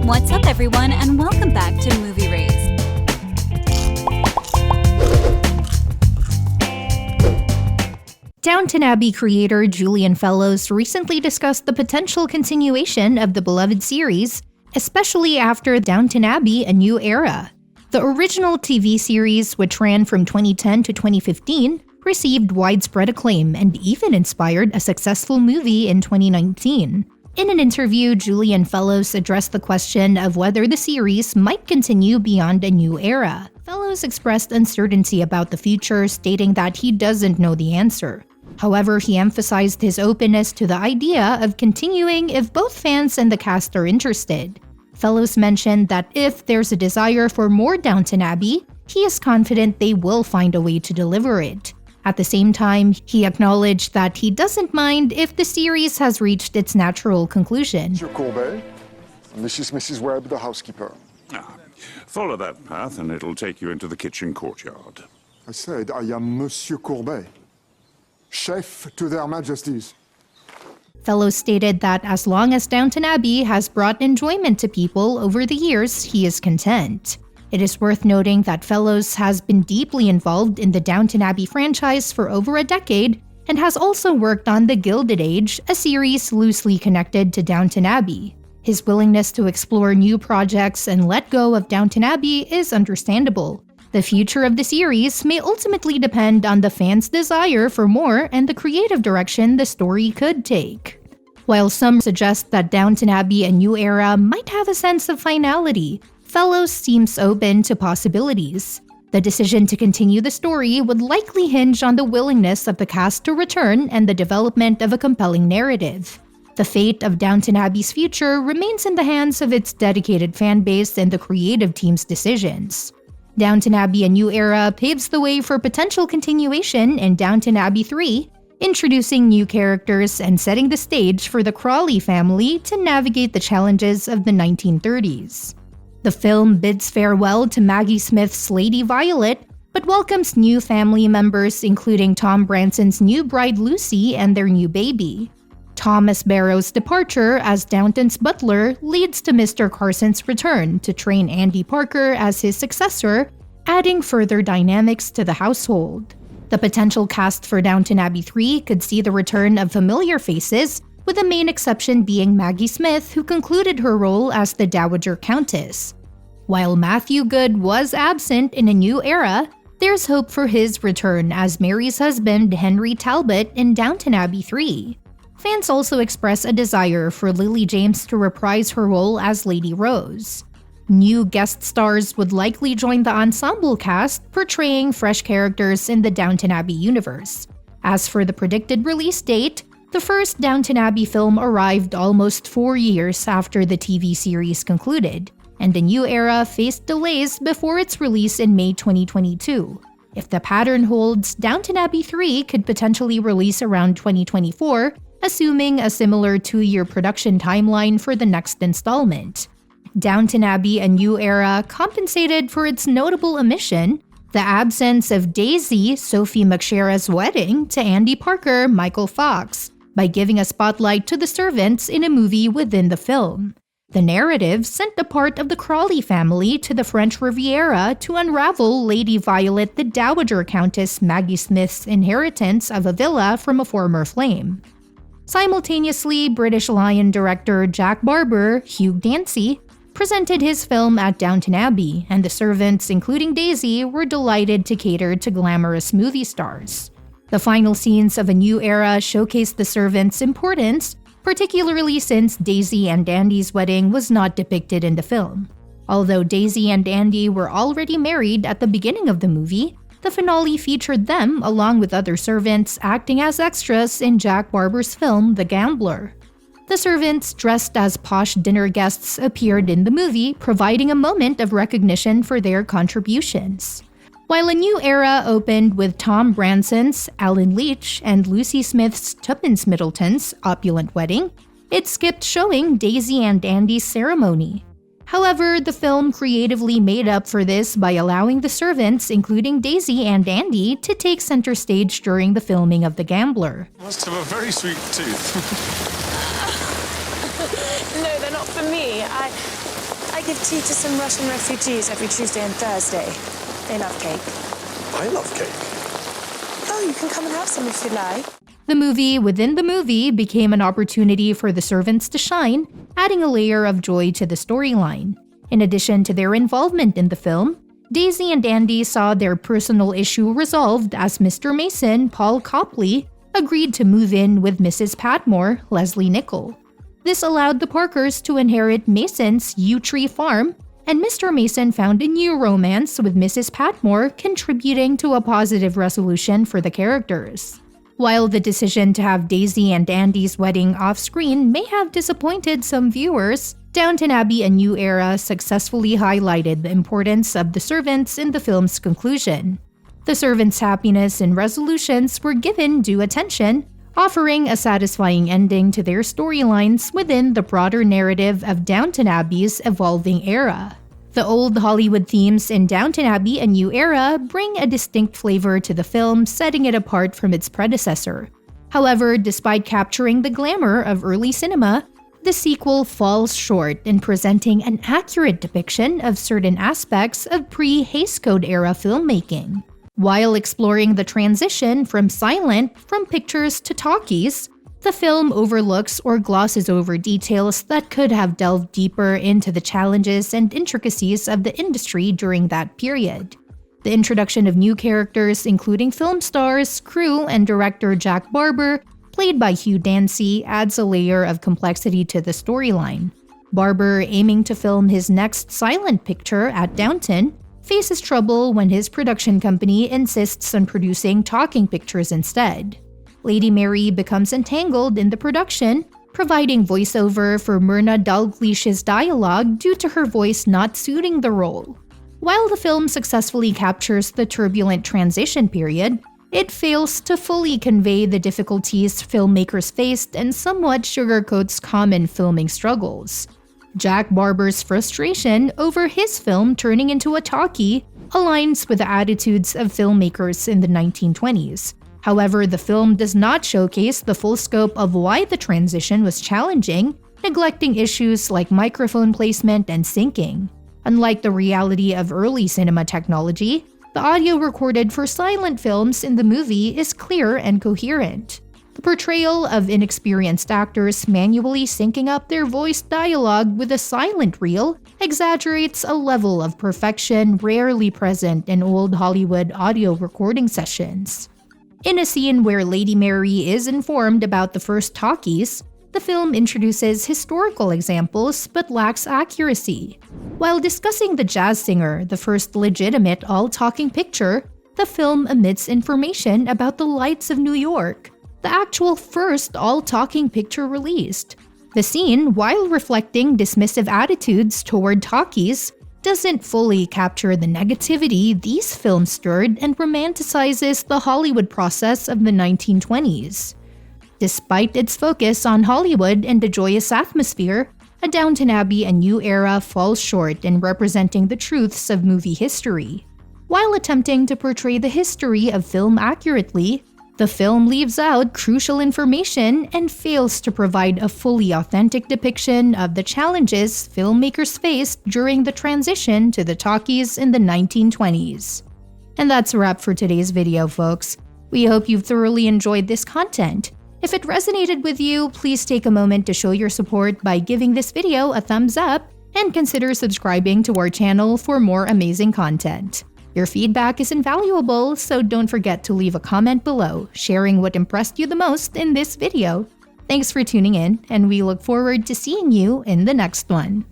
What's up, everyone, and welcome back to Movie Raised. Downton Abbey creator Julian Fellowes recently discussed the potential continuation of the beloved series, especially after Downton Abbey: A New Era. The original TV series, which ran from 2010 to 2015, received widespread acclaim and even inspired a successful movie in 2019. In an interview, Julian Fellowes addressed the question of whether the series might continue beyond A New Era. Fellowes expressed uncertainty about the future, stating that he doesn't know the answer. However, he emphasized his openness to the idea of continuing if both fans and the cast are interested. Fellowes mentioned that if there's a desire for more Downton Abbey, he is confident they will find a way to deliver it. At the same time, he acknowledged that he doesn't mind if the series has reached its natural conclusion. Monsieur Courbet, and this is Mrs. Webb, the housekeeper. Follow that path and it'll take you into the kitchen courtyard. I said I am Monsieur Courbet, chef to their majesties. Fellowes stated that as long as Downton Abbey has brought enjoyment to people over the years, he is content. It is worth noting that Fellowes has been deeply involved in the Downton Abbey franchise for over a decade and has also worked on The Gilded Age, a series loosely connected to Downton Abbey. His willingness to explore new projects and let go of Downton Abbey is understandable. The future of the series may ultimately depend on the fans' desire for more and the creative direction the story could take. While some suggest that Downton Abbey: A New Era might have a sense of finality, Fellowes seems open to possibilities. The decision to continue the story would likely hinge on the willingness of the cast to return and the development of a compelling narrative. The fate of Downton Abbey's future remains in the hands of its dedicated fanbase and the creative team's decisions. Downton Abbey: A New Era paves the way for potential continuation in Downton Abbey 3, introducing new characters and setting the stage for the Crawley family to navigate the challenges of the 1930s. The film bids farewell to Maggie Smith's Lady Violet, but welcomes new family members including Tom Branson's new bride Lucy and their new baby. Thomas Barrow's departure as Downton's butler leads to Mr. Carson's return to train Andy Parker as his successor, adding further dynamics to the household. The potential cast for Downton Abbey 3 could see the return of familiar faces, with the main exception being Maggie Smith, who concluded her role as the Dowager Countess. While Matthew Goode was absent in A New Era, there's hope for his return as Mary's husband Henry Talbot in Downton Abbey 3. Fans also express a desire for Lily James to reprise her role as Lady Rose. New guest stars would likely join the ensemble cast, portraying fresh characters in the Downton Abbey universe. As for the predicted release date, the first Downton Abbey film arrived almost 4 years after the TV series concluded, and A New Era faced delays before its release in May 2022. If the pattern holds, Downton Abbey 3 could potentially release around 2024, assuming a similar 2-year production timeline for the next installment. Downton Abbey: A New Era compensated for its notable omission, the absence of Daisy, Sophie McShera's wedding, to Andy Parker, Michael Fox, by giving a spotlight to the servants in a movie within the film. The narrative sent a part of the Crawley family to the French Riviera to unravel Lady Violet the Dowager Countess Maggie Smith's inheritance of a villa from a former flame. Simultaneously, British Lion director Jack Barber, Hugh Dancy, presented his film at Downton Abbey, and the servants, including Daisy, were delighted to cater to glamorous movie stars. The final scenes of A New Era showcased the servants' importance, particularly since Daisy and Andy's wedding was not depicted in the film. Although Daisy and Andy were already married at the beginning of the movie, the finale featured them along with other servants acting as extras in Jack Barber's film The Gambler. The servants, dressed as posh dinner guests, appeared in the movie, providing a moment of recognition for their contributions. While A New Era opened with Tom Branson's, Alan Leach, and Lucy Smith's Tuppence Middleton's opulent wedding, it skipped showing Daisy and Andy's ceremony. However, the film creatively made up for this by allowing the servants, including Daisy and Andy, to take center stage during the filming of The Gambler. Must have a very sweet tooth. No, they're not for me. I give tea to some Russian refugees every Tuesday and Thursday. They love cake. I love cake. Oh, you can come and have some if you like. The movie within the movie became an opportunity for the servants to shine, adding a layer of joy to the storyline. In addition to their involvement in the film, Daisy and Andy saw their personal issue resolved as Mr. Mason, Paul Copley, agreed to move in with Mrs. Patmore, Leslie Nichol. This allowed the Parkers to inherit Mason's Yew Tree Farm, and Mr. Mason found a new romance with Mrs. Patmore, contributing to a positive resolution for the characters. While the decision to have Daisy and Andy's wedding off-screen may have disappointed some viewers, Downton Abbey: A New Era successfully highlighted the importance of the servants in the film's conclusion. The servants' happiness and resolutions were given due attention, offering a satisfying ending to their storylines within the broader narrative of Downton Abbey's evolving era. The old Hollywood themes in Downton Abbey: A New Era bring a distinct flavor to the film, setting it apart from its predecessor. However, despite capturing the glamour of early cinema, the sequel falls short in presenting an accurate depiction of certain aspects of pre-Hays Code era filmmaking. While exploring the transition from pictures to talkies, the film overlooks or glosses over details that could have delved deeper into the challenges and intricacies of the industry during that period. The introduction of new characters, including film stars, crew, and director Jack Barber, played by Hugh Dancy, adds a layer of complexity to the storyline. Barber, aiming to film his next silent picture at Downton, faces trouble when his production company insists on producing talking pictures instead. Lady Mary becomes entangled in the production, providing voiceover for Myrna Dalglish's dialogue due to her voice not suiting the role. While the film successfully captures the turbulent transition period, it fails to fully convey the difficulties filmmakers faced and somewhat sugarcoats common filming struggles. Jack Barber's frustration over his film turning into a talkie aligns with the attitudes of filmmakers in the 1920s. However, the film does not showcase the full scope of why the transition was challenging, neglecting issues like microphone placement and syncing. Unlike the reality of early cinema technology, the audio recorded for silent films in the movie is clear and coherent. The portrayal of inexperienced actors manually syncing up their voice dialogue with a silent reel exaggerates a level of perfection rarely present in old Hollywood audio recording sessions. In a scene where Lady Mary is informed about the first talkies, the film introduces historical examples but lacks accuracy. While discussing the jazz singer, the first legitimate all-talking picture, the film omits information about the lights of New York, the actual first all-talking picture released. The scene, while reflecting dismissive attitudes toward talkies, doesn't fully capture the negativity these films stirred and romanticizes the Hollywood process of the 1920s. Despite its focus on Hollywood and the joyous atmosphere, A Downton Abbey: A New Era falls short in representing the truths of movie history. While attempting to portray the history of film accurately, the film leaves out crucial information and fails to provide a fully authentic depiction of the challenges filmmakers faced during the transition to the talkies in the 1920s. And that's a wrap for today's video, folks. We hope you've thoroughly enjoyed this content. If it resonated with you, please take a moment to show your support by giving this video a thumbs up and consider subscribing to our channel for more amazing content. Your feedback is invaluable, so don't forget to leave a comment below, sharing what impressed you the most in this video. Thanks for tuning in, and we look forward to seeing you in the next one.